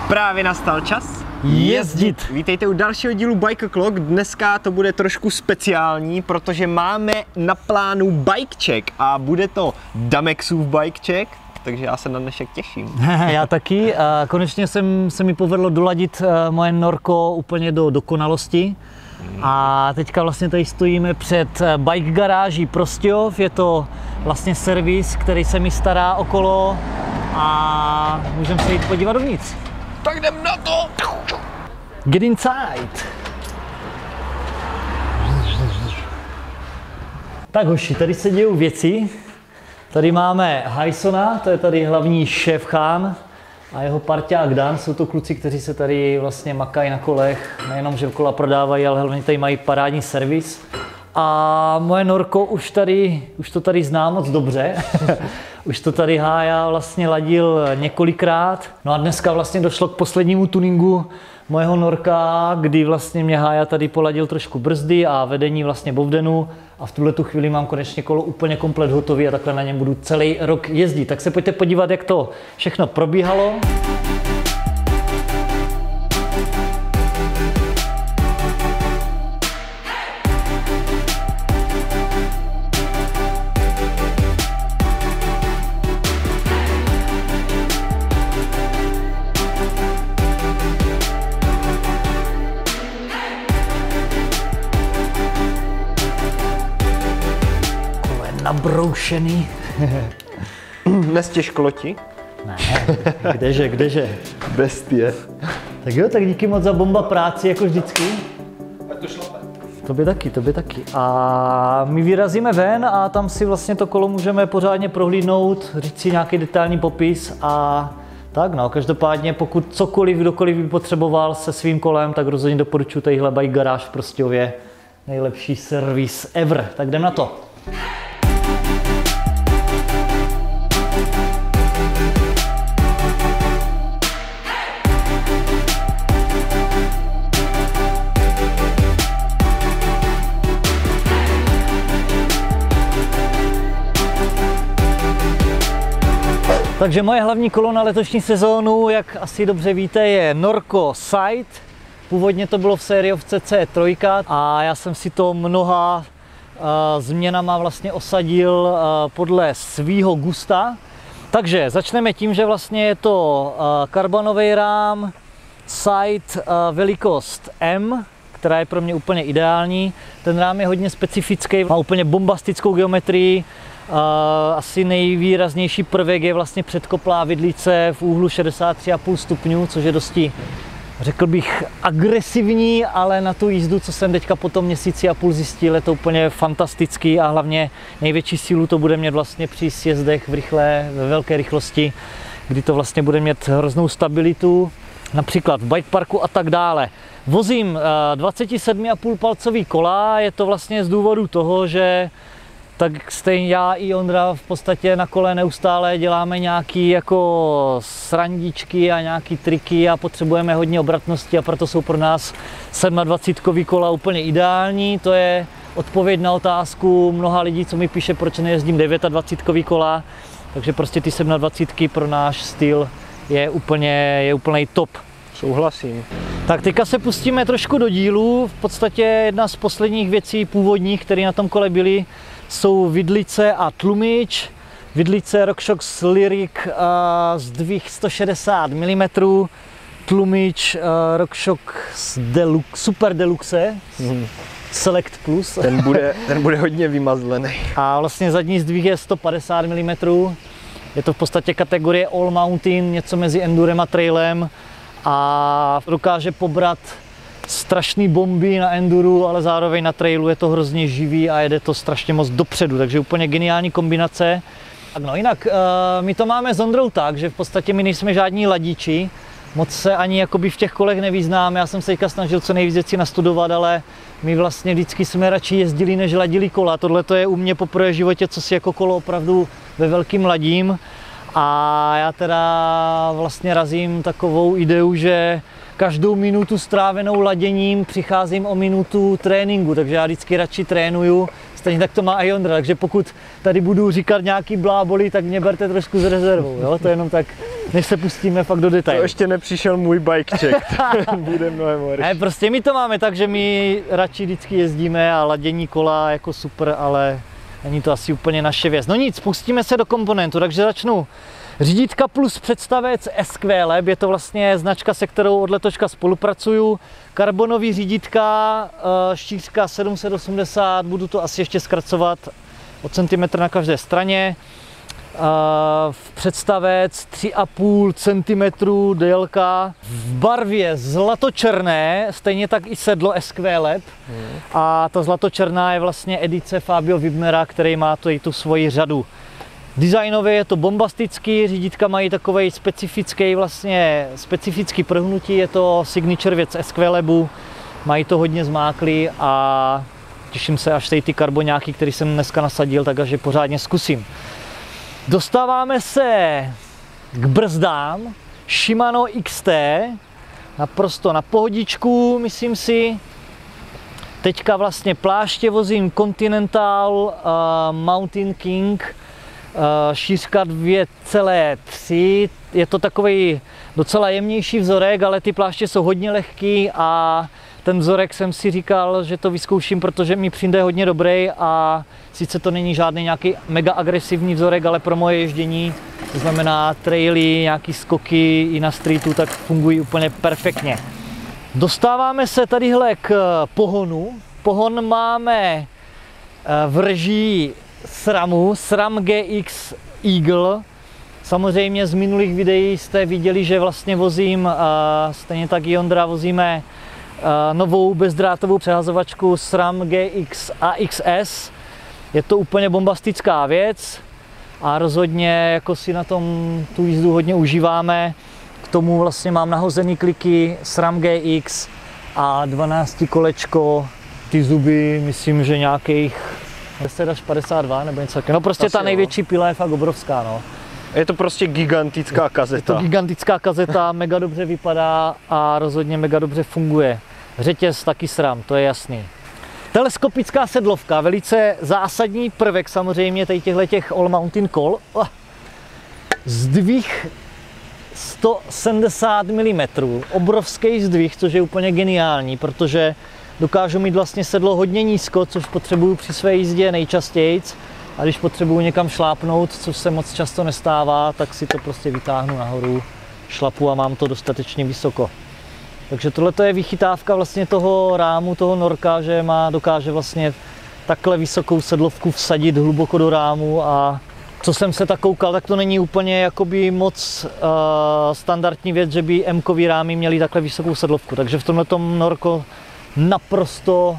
Právě nastal čas jezdit. Vítejte u dalšího dílu Bike O'Clock. Dneska to bude trošku speciální, protože máme na plánu bike check a bude to Damexův bike check, takže já se na dnešek těším. Já taky. Konečně se mi povedlo doladit moje Norko úplně do dokonalosti. A teďka vlastně tady stojíme před bike garáží Prostějov. Je to vlastně servis, který se mi stará okolo a můžeme se jít podívat dovnitř. Tak jdem na to! Get inside! Tak hoši, tady se dějou věci. Tady máme Hysona, to je tady hlavní šéf Chán a jeho parťák Dan. Jsou to kluci, kteří se tady vlastně makají na kolech. Nejenom, že kola prodávají, ale hlavně tady mají parádní servis. A moje Norko už to tady zná moc dobře. Už to tady Hája vlastně ladil několikrát. No a dneska vlastně došlo k poslednímu tuningu mojeho Norka, kdy vlastně mě Hája tady poladil trošku brzdy a vedení vlastně bovdenu. A v tuhletu chvíli mám konečně kolo úplně komplet hotový a takhle na něm budu celý rok jezdit. Tak se pojďte podívat, jak to všechno probíhalo. Nabroušený. Nestěžklo ti? Ne, kdeže. Bestie. Tak jo, tak díky moc za bomba práci, jako vždycky. Tak to šlape. Tobě taky. A my vyrazíme ven a tam si vlastně to kolo můžeme pořádně prohlídnout, říct si nějaký detailní popis a tak no, každopádně pokud kdokoliv by potřeboval se svým kolem, tak rozhodně doporučuji tadyhle bike garáž v Prostějově. Nejlepší servis ever. Tak jdem na to. Takže moje hlavní kolo na letošní sezónu, jak asi dobře víte, je Norco Side. Původně to bylo v sériovce C3 a já jsem si to mnoha změnama vlastně osadil podle svýho gusta. Takže začneme tím, že vlastně je to karbonový rám, Side velikost M, která je pro mě úplně ideální. Ten rám je hodně specifický, má úplně bombastickou geometrii. Asi nejvýraznější prvek je vlastně předkoplá vidlice v úhlu 63,5 stupňů, což je dosti, řekl bych, agresivní, ale na tu jízdu, co jsem teďka po tom měsíci a půl zjistil, je to úplně fantastický a hlavně největší sílu to bude mít vlastně při sjezdech ve velké rychlosti, kdy to vlastně bude mít hroznou stabilitu, například v bike parku a tak dále. Vozím 27,5 palcový kola, je to vlastně z důvodu toho, že tak stejně já i Ondra v podstatě na kole neustále děláme nějaký jako srandičky a nějaký triky a potřebujeme hodně obratnosti a proto jsou pro nás 27kový kola úplně ideální. To je odpověď na otázku mnoha lidí, co mi píše, proč nejezdím 29kový kola. Takže prostě ty 27 pro náš styl je úplný top. Souhlasím. Tak teďka se pustíme trošku do dílu. V podstatě jedna z posledních věcí původních, které na tom kole byly, jsou vidlice a tlumič. Vidlice RockShox Lyric zdvih 160 mm, tlumič RockShox Super Deluxe Select Plus. Ten bude hodně vymazlený. A vlastně zadní zdvih je 150 mm. Je to v podstatě kategorie All Mountain, něco mezi endurem a trailem a dokáže pobrat strašný bomby na enduru, ale zároveň na trailu je to hrozně živý a jede to strašně moc dopředu, takže úplně geniální kombinace. No jinak, my to máme s Ondrou tak, že v podstatě my nejsme žádní ladíči, moc se ani jakoby v těch kolech nevyznáme, já jsem se teďka snažil co nejvíc věcí nastudovat, ale my vlastně vždycky jsme radši jezdili, než ladili kola. Tohle to je u mě poprvé v životě, co si jako kolo opravdu ve velkým ladím. A já teda vlastně razím takovou ideu, že každou minutu strávenou laděním přicházím o minutu tréninku, takže já vždycky radši trénuju Stejně tak to má i Ondra, takže pokud tady budu říkat nějaký bláboli, tak mě berte trošku s rezervou, jo? To je jenom tak, než se pustíme fakt do detailu. To ještě nepřišel můj bike check, bude mnohem horší. Ne, prostě my to máme tak, že my radši vždycky jezdíme a ladění kola jako super, ale není to asi úplně naše věc. No nic, pustíme se do komponentu, takže začnu. Řídítka plus představec SQLab, je to vlastně značka, se kterou od letoška spolupracuju. Karbonový řídítka, šířka 780, budu to asi ještě zkracovat o centimetr na každé straně. Představec 3,5 cm délka, v barvě zlatočerné, stejně tak i sedlo SQLab. A ta zlatočerná je vlastně edice Fabio Wibnera, který má tu svoji řadu. Designově je to bombastický, řídítka mají takovej specifický prhnutí, je to signature věc SQLabu, mají to hodně zmáklý a těším se, až ty karboňáky, který jsem dneska nasadil, tak až je pořádně zkusím. Dostáváme se k brzdám, Shimano XT, naprosto na pohodičku, myslím si. Teďka vlastně pláště vozím Continental Mountain King, šířka 2,3, je to takový docela jemnější vzorek, ale ty pláště jsou hodně lehký a ten vzorek jsem si říkal, že to vyzkouším, protože mi přijde hodně dobrý a sice to není žádný nějaký mega agresivní vzorek, ale pro moje ježdění, to znamená traily, nějaký skoky i na streetu, tak fungují úplně perfektně. Dostáváme se tadyhle k pohonu. Pohon máme v režii SRAMu, SRAM GX Eagle. Samozřejmě z minulých videí jste viděli, že vlastně vozím, stejně tak i Ondra, vozíme novou bezdrátovou přehazovačku SRAM GX AXS. Je to úplně bombastická věc a rozhodně jako si na tom tu jízdu hodně užíváme. K tomu vlastně mám nahozený kliky SRAM GX a 12 kolečko, ty zuby, myslím, že nějakých 10 až 52 nebo něco takového. No prostě asi ta největší pila je fakt obrovská, no. Je to prostě gigantická kazeta. Je to gigantická kazeta, mega dobře vypadá a rozhodně mega dobře funguje. Řetěz taky SRAM, to je jasný. Teleskopická sedlovka, velice zásadní prvek samozřejmě těch all mountain kol. Zdvih 170 mm, obrovský zdvih, což je úplně geniální, protože dokážu mít vlastně sedlo hodně nízko, což potřebuju při své jízdě nejčastěji. A když potřebuju někam šlápnout, což se moc často nestává, tak si to prostě vytáhnu nahoru, šlapu a mám to dostatečně vysoko. Takže tohle je vychytávka vlastně toho rámu, toho norka, že dokáže vlastně takhle vysokou sedlovku vsadit hluboko do rámu a co jsem se tak koukal, tak to není úplně jakoby moc standardní věc, že by M-kový rámy měly takhle vysokou sedlovku. Takže v tomhletom norko naprosto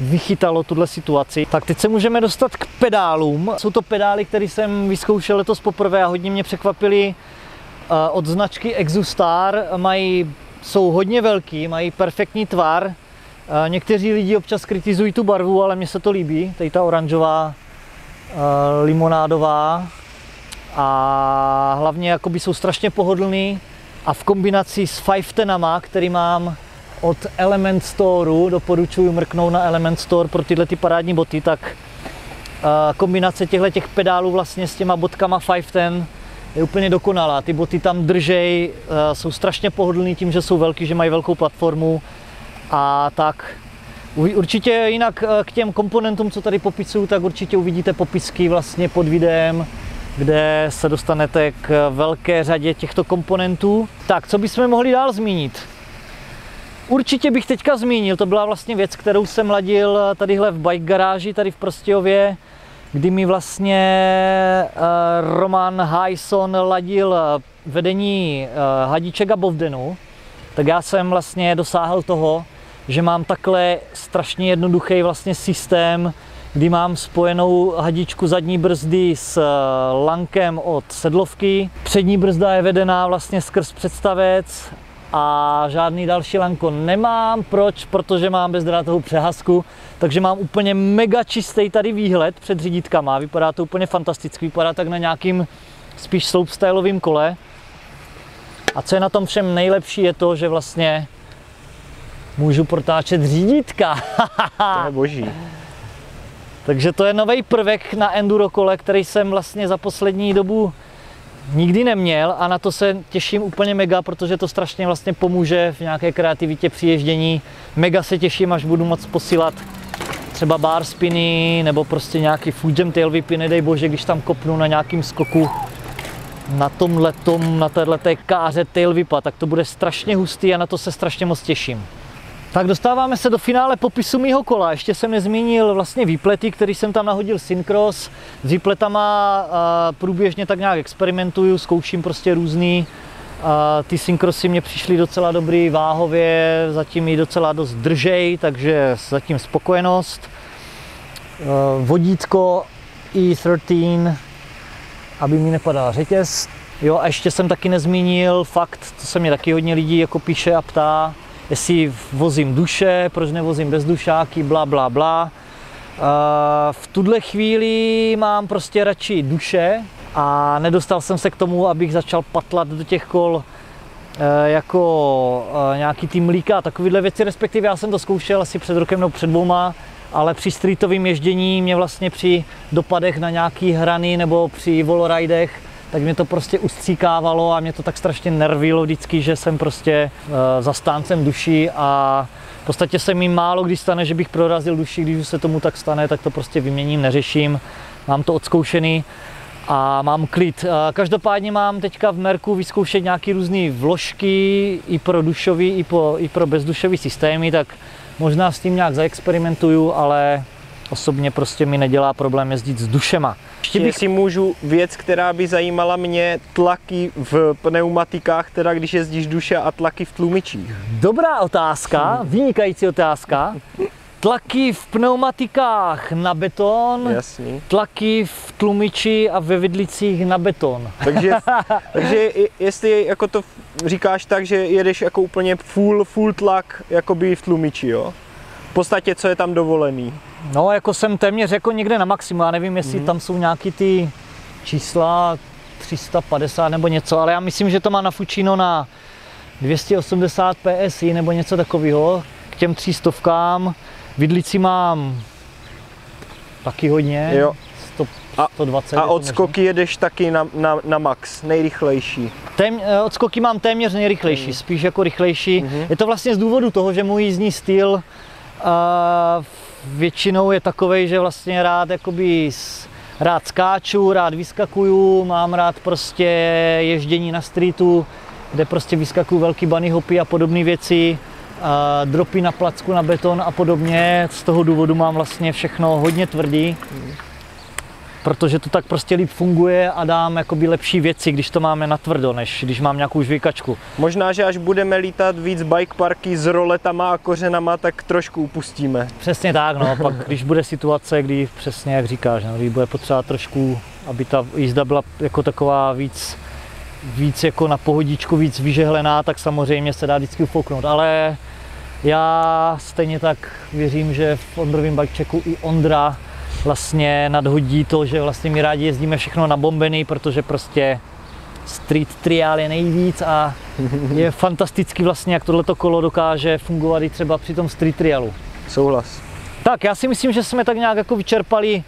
vychytalo tuhle situaci. Tak teď se můžeme dostat k pedálům. Jsou to pedály, které jsem vyzkoušel letos poprvé a hodně mě překvapily od značky Exustar. Jsou hodně velký, mají perfektní tvar. Někteří lidi občas kritizují tu barvu, ale mně se to líbí. Tady ta oranžová, limonádová a hlavně jakoby jsou strašně pohodlný a v kombinaci s 510, který mám od Element Storeu, doporučuji mrknout na Element Store pro tyhle parádní boty, tak kombinace těchto pedálů vlastně s těma botkama 510 je úplně dokonalá. Ty boty tam držej, jsou strašně pohodlný tím, že jsou velký, že mají velkou platformu a tak. Určitě jinak k těm komponentům, co tady popisuju, tak určitě uvidíte popisky vlastně pod videem, kde se dostanete k velké řadě těchto komponentů. Tak, co bychom mohli dál zmínit? Určitě bych teďka zmínil, to byla vlastně věc, kterou jsem ladil tadyhle v bike garáži, tady v Prostějově, kdy mi vlastně Roman Hyson ladil vedení hadiček a bovdenu, tak já jsem vlastně dosáhl toho, že mám takhle strašně jednoduchý vlastně systém, kdy mám spojenou hadičku zadní brzdy s lankem od sedlovky. Přední brzda je vedená vlastně skrz představec a žádný další lanko nemám. Proč? Protože mám bezdrátovou přehazku, takže mám úplně mega čistý tady výhled před řídítkama. Vypadá to úplně fantasticky, vypadá tak na nějakým spíš slopestyleovým kole. A co je na tom všem nejlepší je to, že vlastně můžu protáčet řídítka. To je boží. Takže to je nový prvek na enduro kole, který jsem vlastně za poslední dobu nikdy neměl a na to se těším úplně mega, protože to strašně vlastně pomůže v nějaké kreativitě při ježdění. Mega se těším, až budu moct posílat třeba bar spiny nebo prostě nějaký foot jam tail whipy, nedej bože, když tam kopnu na nějakým skoku na téhleté káře tail whipa, tak to bude strašně hustý a na to se strašně moc těším. Tak dostáváme se do finále popisu mýho kola. Ještě jsem nezmínil vlastně výplety, který jsem tam nahodil Syncross. S výpletama průběžně tak nějak experimentuju, zkouším prostě různý. Ty Syncrossy mě přišly docela dobrý váhově, zatím ji docela dost držej, takže zatím spokojenost. Vodítko E13, aby mi nepadal řetěz. Jo, a ještě jsem taky nezmínil fakt, to se mě taky hodně lidí jako píše a ptá, jestli vozím duše, proč nevozím bezdušáky, bla, bla, bla. V tuhle chvíli mám prostě radši duše a nedostal jsem se k tomu, abych začal patlat do těch kol jako nějaký tým mlíka a takovýhle věci, respektive já jsem to zkoušel asi před rokem nebo před 2, ale při streetovém ježdění mě vlastně při dopadech na nějaký hrany nebo při wallridech tak mě to prostě ustříkávalo a mě to tak strašně nervilo vždycky, že jsem prostě zastáncem duší a v podstatě se mi málo kdy stane, že bych prorazil duši, když se tomu tak stane, tak to prostě vyměním, neřeším, mám to odzkoušený a mám klid. Každopádně mám teďka v Merku vyzkoušet nějaký různý vložky i pro dušový, i pro bezdušový systémy, tak možná s tím nějak zaexperimentuju, ale osobně prostě mi nedělá problém jezdit s dušema. Jestli můžu, věc, která by zajímala mě, tlaky v pneumatikách, teda když jezdíš duše a tlaky v tlumičích. Dobrá otázka, vynikající otázka. Tlaky v pneumatikách na beton, jasný. Tlaky v tlumiči a ve vidlicích na beton. Takže jestli jako to říkáš tak, že jedeš jako úplně full tlak jakoby v tlumiči, jo? V podstatě, co je tam dovolený. No, jako jsem téměř jako někde na maximum, já nevím, jestli tam jsou nějaký ty čísla 350 nebo něco, ale já myslím, že to má nafučíno na 280 PSI nebo něco takového, k těm 300. Vidlici mám taky hodně, jo. 120. A odskoky jedeš taky na max, nejrychlejší? Odskoky mám téměř nejrychlejší, spíš jako rychlejší. Je to vlastně z důvodu toho, že můj jízdní styl většinou je takovej, že vlastně rád skáču, rád vyskakuju, mám rád prostě ježdění na streetu, kde prostě vyskakuju velký bunny hopy a podobné věci, dropy na placku na beton a podobně. Z toho důvodu mám vlastně všechno hodně tvrdý, protože to tak prostě líp funguje a dám jakoby lepší věci, když to máme natvrdo, než když mám nějakou žvýkačku. Možná, že až budeme lítat víc bike parky s roletama a kořenama, tak trošku upustíme. Přesně tak, no, pak když bude situace, kdy přesně jak říkáš, no, kdy bude potřeba trošku, aby ta jízda byla jako taková víc jako na pohodičku, víc vyžehlená, tak samozřejmě se dá vždycky ufouknout, ale já stejně tak věřím, že v Ondrovém bikechecku i Ondra vlastně nadhodí to, že vlastně my rádi jezdíme všechno nabombený, protože prostě street trial je nejvíc a je fantastický vlastně, jak tohleto kolo dokáže fungovat i třeba při tom street trialu. Souhlas. Tak já si myslím, že jsme tak nějak jako vyčerpali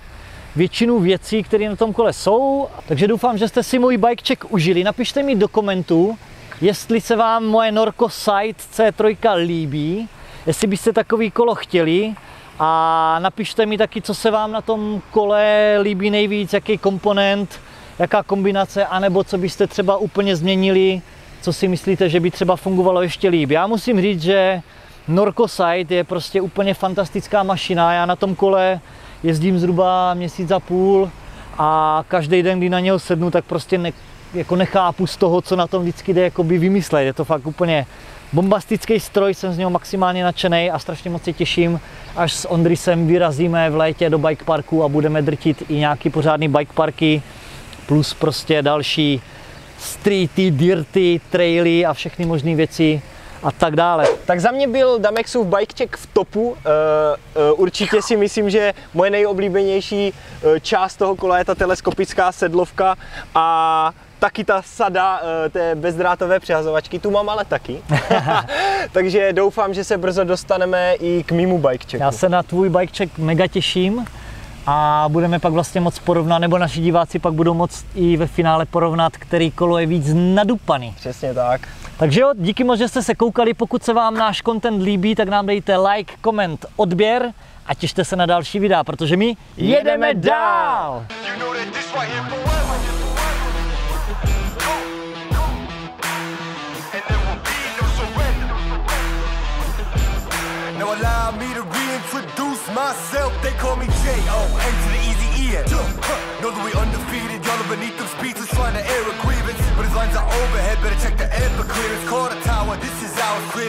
většinu věcí, které na tom kole jsou, takže doufám, že jste si můj bikecheck užili. Napište mi do komentů, jestli se vám moje Norco Sight C3 líbí, jestli byste takový kolo chtěli. A napište mi taky, co se vám na tom kole líbí nejvíc, jaký komponent, jaká kombinace, anebo co byste třeba úplně změnili, co si myslíte, že by třeba fungovalo ještě líp. Já musím říct, že Norco Sight je prostě úplně fantastická mašina. Já na tom kole jezdím zhruba 1,5 měsíce a každý den, kdy na něho sednu, tak prostě jako nechápu z toho, co na tom vždycky jde jakoby vymyslet. Je to fakt úplně bombastický stroj, jsem z něho maximálně nadšenej a strašně moc se těším, až s Ondrisem vyrazíme v létě do bike parku a budeme drtit i nějaký pořádný bike parky, plus prostě další streety, dirty, traily a všechny možné věci a tak dále. Tak za mě byl Damexův bikecheck v topu. Určitě si myslím, že moje nejoblíbenější část toho kola je ta teleskopická sedlovka a taky ta sada té bezdrátové přihazovačky, tu mám ale taky. Takže doufám, že se brzo dostaneme i k mému bikechecku. Já se na tvůj bikecheck mega těším a budeme pak vlastně moc porovnat, nebo naši diváci pak budou moct i ve finále porovnat, který kolo je víc nadupaný. Přesně tak. Takže jo, díky moc, že jste se koukali, pokud se vám náš content líbí, tak nám dejte like, koment, odběr a těšte se na další videa, protože my jedeme dál! Now allow me to reintroduce myself. They call me J.O.N. to the easy E. Know that we undefeated. Y'all are beneath them speeches trying to air a grievance, but his lines are overhead. Better check the air for clearance. Call the tower. This is our clear.